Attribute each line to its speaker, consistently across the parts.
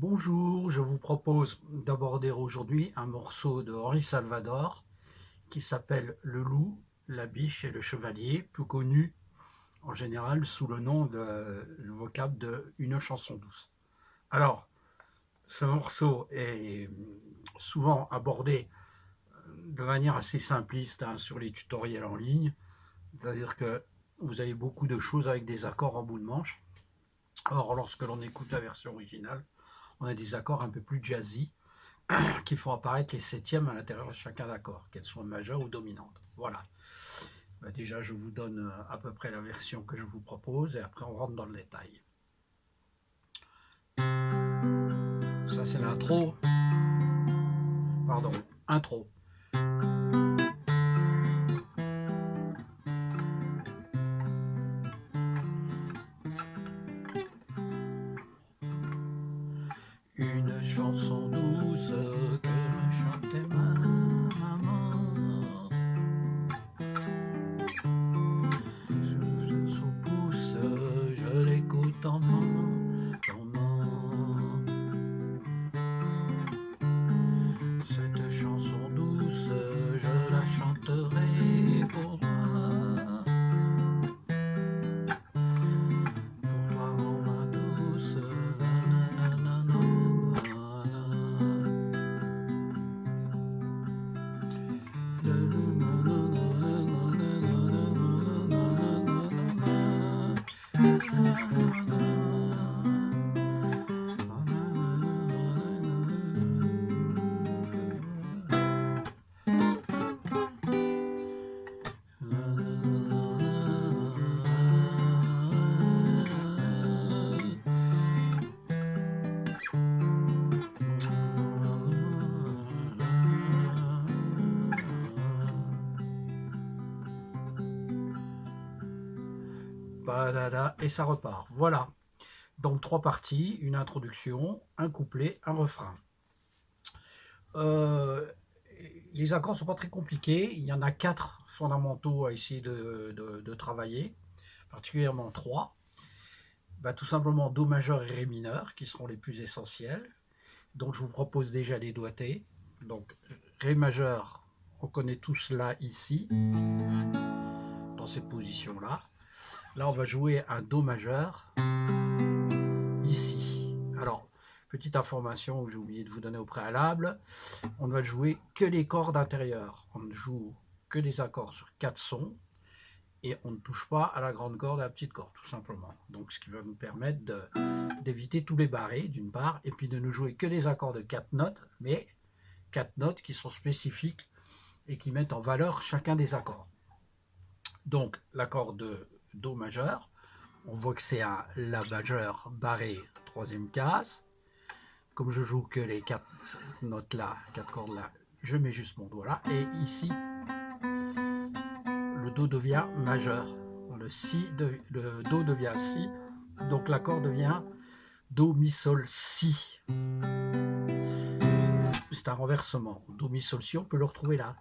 Speaker 1: Bonjour, je vous propose d'aborder aujourd'hui un morceau de Henri Salvador qui s'appelle Le loup, la biche et le chevalier, plus connu en général sous le nom le vocable de Une chanson douce. Alors, ce morceau est souvent abordé de manière assez simpliste sur les tutoriels en ligne, c'est-à-dire que vous avez beaucoup de choses avec des accords en bout de manche. Or, lorsque l'on écoute la version originale, on a des accords un peu plus jazzy, qui font apparaître les septièmes à l'intérieur de chacun d'accord, qu'elles soient majeures ou dominantes. Voilà. Déjà, je vous donne à peu près la version que je vous propose et après on rentre dans le détail. Ça, c'est l'intro. Pardon, intro. Une chanson douce que me chantait ma maman. Sous pouce, je l'écoute en cette chanson douce, je la chanterai pour toi. Pour toi, mon main douce. Et ça repart. Voilà. Donc trois parties, une introduction, un couplet, un refrain. Les accords ne sont pas très compliqués. Il y en a 4 fondamentaux à essayer de travailler, particulièrement 3. Tout simplement Do majeur et Ré mineur, qui seront les plus essentiels. Donc je vous propose déjà les doigtés. Donc Ré majeur, on connaît tous là, ici, dans cette position-là. Là, on va jouer un Do majeur, ici. Alors, petite information que j'ai oublié de vous donner au préalable, on ne va jouer que les cordes intérieures. On ne joue que des accords sur 4 sons et on ne touche pas à la grande corde et à la petite corde, tout simplement. Donc, ce qui va nous permettre d'éviter tous les barrés, d'une part, et puis de ne jouer que des accords de 4 notes, mais 4 notes qui sont spécifiques et qui mettent en valeur chacun des accords. Donc, l'accord de Do majeur, on voit que c'est un La majeur barré, troisième case. Comme je joue que les 4 notes là, 4 cordes là, je mets juste mon doigt là. Et ici, le Do devient majeur. Le Do devient Si. Donc l'accord devient Do, Mi, Sol, Si. C'est un renversement. Do, Mi, Sol, Si, on peut le retrouver là.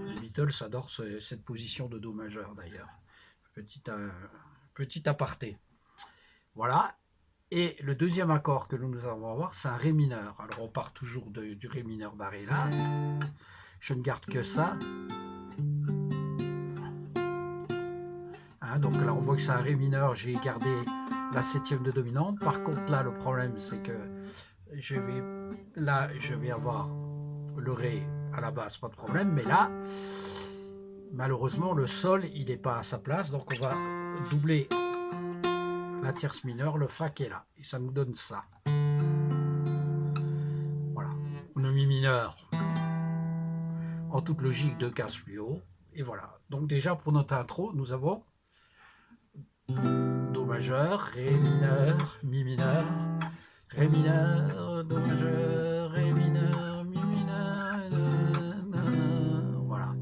Speaker 1: Les Beatles adorent cette position de Do majeur d'ailleurs. Petit aparté. Voilà. Et le deuxième accord que nous allons voir, c'est un Ré mineur. Alors on part toujours du Ré mineur barré là. Je ne garde que ça. Donc là on voit que c'est un Ré mineur, j'ai gardé la septième de dominante. Par contre là le problème c'est que je vais avoir le Ré à la basse, pas de problème, mais là malheureusement le Sol il n'est pas à sa place, donc on va doubler la tierce mineure, le Fa qui est là, et ça nous donne ça. Voilà, on a Mi mineur en toute logique 2 cases plus haut, et voilà. Donc déjà pour notre intro nous avons Do majeur, Ré mineur, Mi mineur, Ré mineur, Do majeur, Ré mineur, Mi mineur, voilà.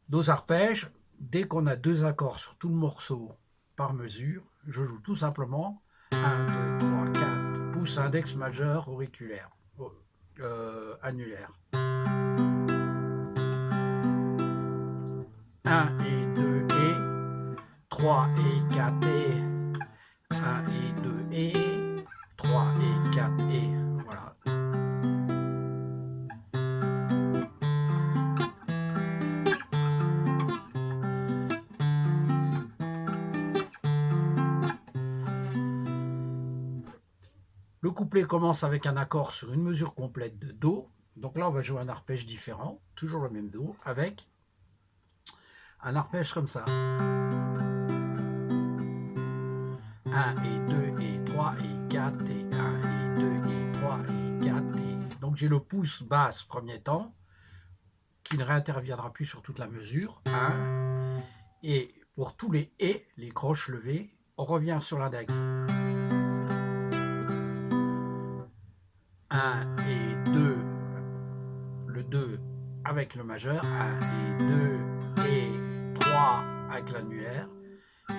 Speaker 1: Dos arpèges, dès qu'on a 2 accords sur tout le morceau par mesure, je joue tout simplement 1, 2, 3, 4, pouce index majeur auriculaire, annulaire. 1 et 2 et 3 et 4 et 1 et 2 et 3 et 4 et voilà. Le couplet commence avec un accord sur une mesure complète de Do. Donc là, on va jouer un arpège différent, toujours le même Do, avec un arpège comme ça. 1 et 2 et 3 et 4 et 1 et 2 et 3 et 4 et... Donc j'ai le pouce basse premier temps, qui ne réinterviendra plus sur toute la mesure. 1. Et pour tous les et, les croches levées, on revient sur l'index. 1 et 2, le 2 avec le majeur, 1 et 2 et 3 avec l'annulaire,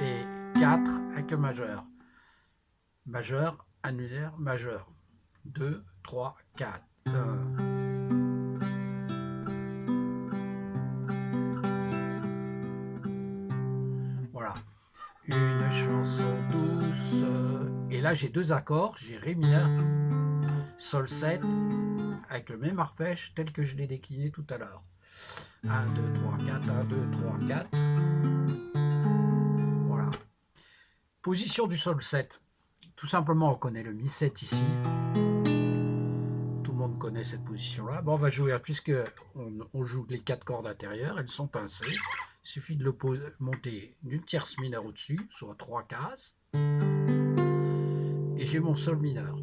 Speaker 1: et 4 avec le majeur. Majeur, annulaire, majeur. 2, 3, 4. 1. Voilà. Une chanson douce. Et là, j'ai deux accords. J'ai Ré mineur, Sol 7, avec le même arpège tel que je l'ai décliné tout à l'heure. 1, 2, 3, 4, 1, 2, 3, 4. Voilà. Position du Sol 7. Tout simplement, on connaît le Mi 7 ici. Tout le monde connaît cette position-là. Bon, on va jouer, puisque on joue les 4 cordes intérieures, elles sont pincées. Il suffit de le monter d'une tierce mineure au-dessus, soit 3 cases. Et j'ai mon Sol mineur.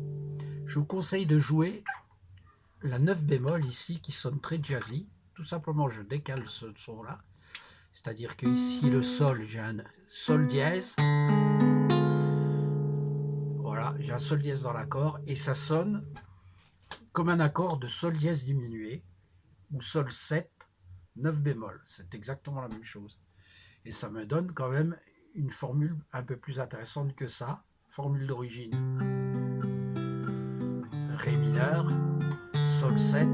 Speaker 1: Je vous conseille de jouer la 9 bémol ici, qui sonne très jazzy. Tout simplement, je décale ce son-là. C'est-à-dire que ici, le Sol, j'ai un Sol dièse. Voilà, j'ai un Sol dièse dans l'accord et ça sonne comme un accord de Sol dièse diminué ou Sol 7, 9 bémol. C'est exactement la même chose. Et ça me donne quand même une formule un peu plus intéressante que ça. Formule d'origine. Ré mineur, Sol 7,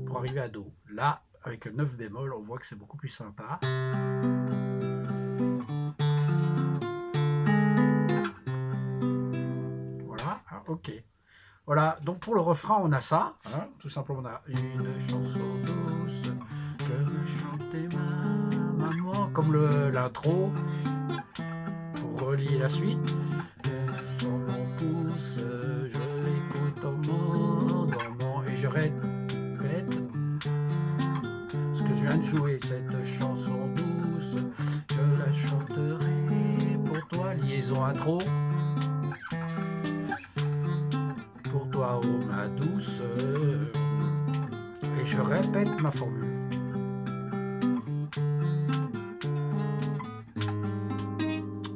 Speaker 1: pour arriver à Do. Là, avec le 9 bémol, on voit que c'est beaucoup plus sympa. Ok. Voilà, donc pour le refrain, on a ça. Hein, tout simplement, on a une chanson douce que me chantait ma maman, comme l'intro, pour relier la suite. Sur mon pouce, je l'écoute dormant, et je répète ce que je viens de jouer. Cette chanson douce, je la chanterai pour toi, liaison intro. Pour toi, oh ma douce, et je répète ma formule.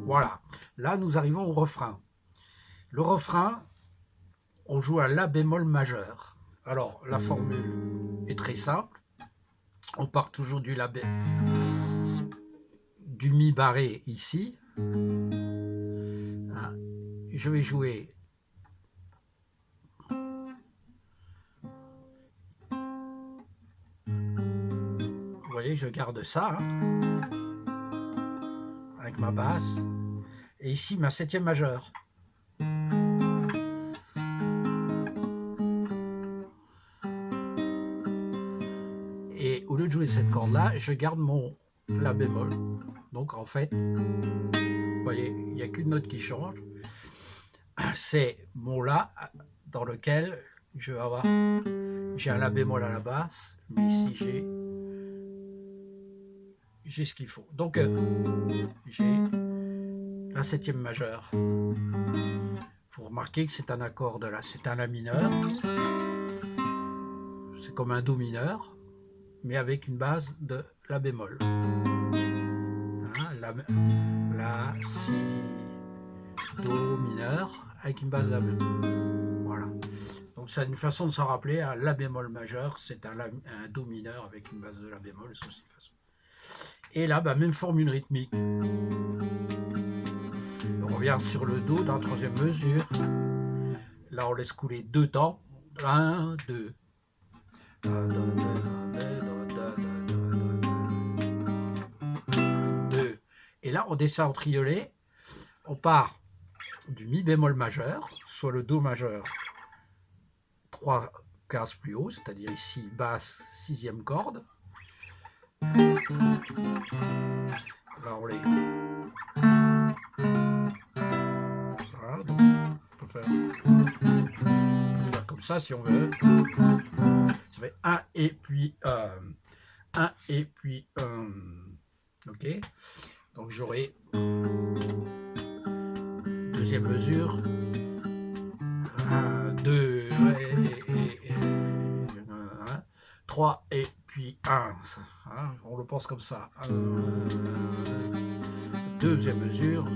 Speaker 1: Voilà, là nous arrivons au refrain. Le refrain, on joue à La bémol majeur. Alors, la formule est très simple. On part toujours du Mi barré ici. Je vais jouer vous voyez, je garde ça hein, avec ma basse. Et ici, ma septième majeure. Et au lieu de jouer cette corde-là, je garde mon La bémol. Donc en fait, vous voyez, il n'y a qu'une note qui change. C'est mon La dans lequel je vais avoir... J'ai un La bémol à la basse, mais ici j'ai ce qu'il faut. Donc j'ai la septième majeure. Il faut remarquer que c'est un accord de La, c'est un La mineur. C'est comme un Do mineur, mais avec une base de La bémol. Hein, la, Si, Do mineur, avec une base de La bémol. Voilà. Donc c'est une façon de s'en rappeler. Un La bémol majeur, c'est un Do mineur avec une base de La bémol. C'est aussi une façon. Et là, bah, même formule rythmique. On revient sur le Do dans la troisième mesure. Là, on laisse couler deux temps. 1, 2. 2. Et là, on descend en triolet, on part du mi bémol majeur, soit le do majeur, 3 cases plus haut, c'est-à-dire ici, basse, 6e corde. Là, on les... Voilà, donc on peut faire comme ça si on veut. Ça fait 1 et puis 1 et puis 1. Ok. Donc j'aurai deuxième mesure. 1, 2 et 3 et puis 1. Hein, on le pense comme ça. Deuxième mesure.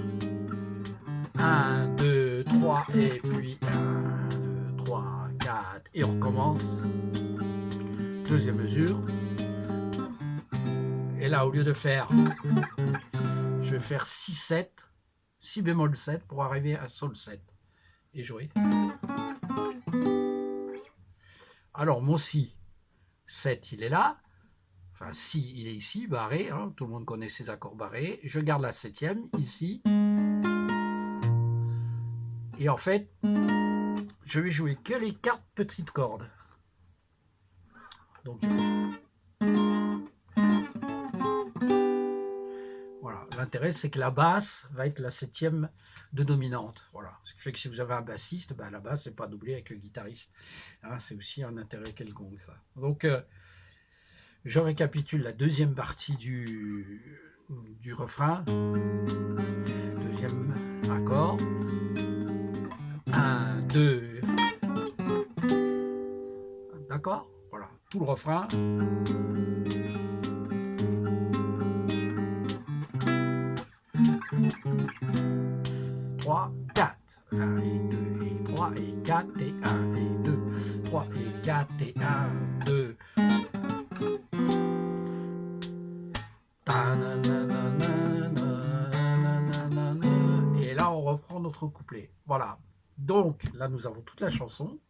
Speaker 1: 1, 2, 3 et puis 1, 2, 3, 4 et on recommence. Deuxième mesure. Et là, au lieu de faire, je vais faire 6, 7, 6 bémol 7 pour arriver à sol 7 et jouer. Alors, mon si 7, il est là. Enfin, si, il est ici, barré. Hein, tout le monde connaît ces accords barrés. Je garde la 7e ici. Et en fait, je vais jouer que les 4 petites cordes. Donc, voilà. L'intérêt, c'est que la basse va être la 7e de dominante. Voilà. Ce qui fait que si vous avez un bassiste, ben, la basse n'est pas doublée avec le guitariste. Hein, c'est aussi un intérêt quelconque, ça. Donc, je récapitule la deuxième partie du refrain. Deuxième accord. 1, 2. D'accord? Voilà. Tout le refrain. Trois, 4. 1 et 2 et 3 et 4 et 1 et 2. 3 et 4 et 1, 2. Et là, on reprend notre couplet. Voilà. Donc, là, nous avons toute la chanson.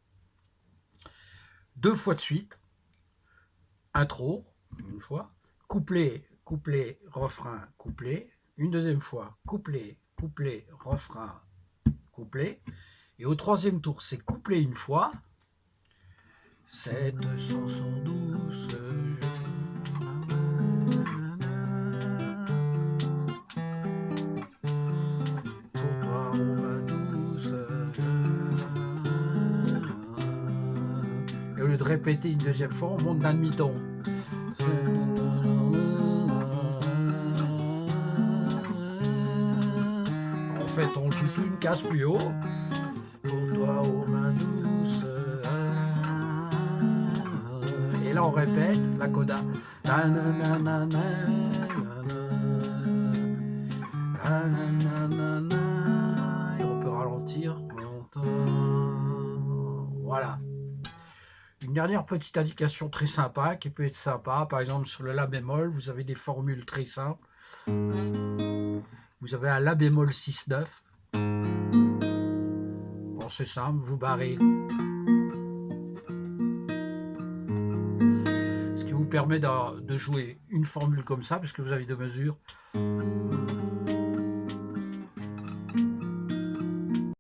Speaker 1: 2 fois de suite. Intro, une fois. Couplet, couplet, refrain, couplet. Une deuxième fois. Couplet, couplet, refrain, couplet. Et au troisième tour, c'est couplet une fois. Cette chanson douce, pour toi, oh ma douce. Et au lieu de répéter une deuxième fois, on monte d'un demi-ton. En fait, on joue tout une case plus haut. Pour toi, oh ma douce. Et là, on répète la coda. Et on peut ralentir. Voilà. Une dernière petite indication très sympa qui peut être sympa. Par exemple, sur le La bémol, vous avez des formules très simples. Vous avez un La bémol 6-9. Bon, c'est simple, vous barrez. Ce qui vous permet de jouer une formule comme ça, parce que vous avez 2 mesures.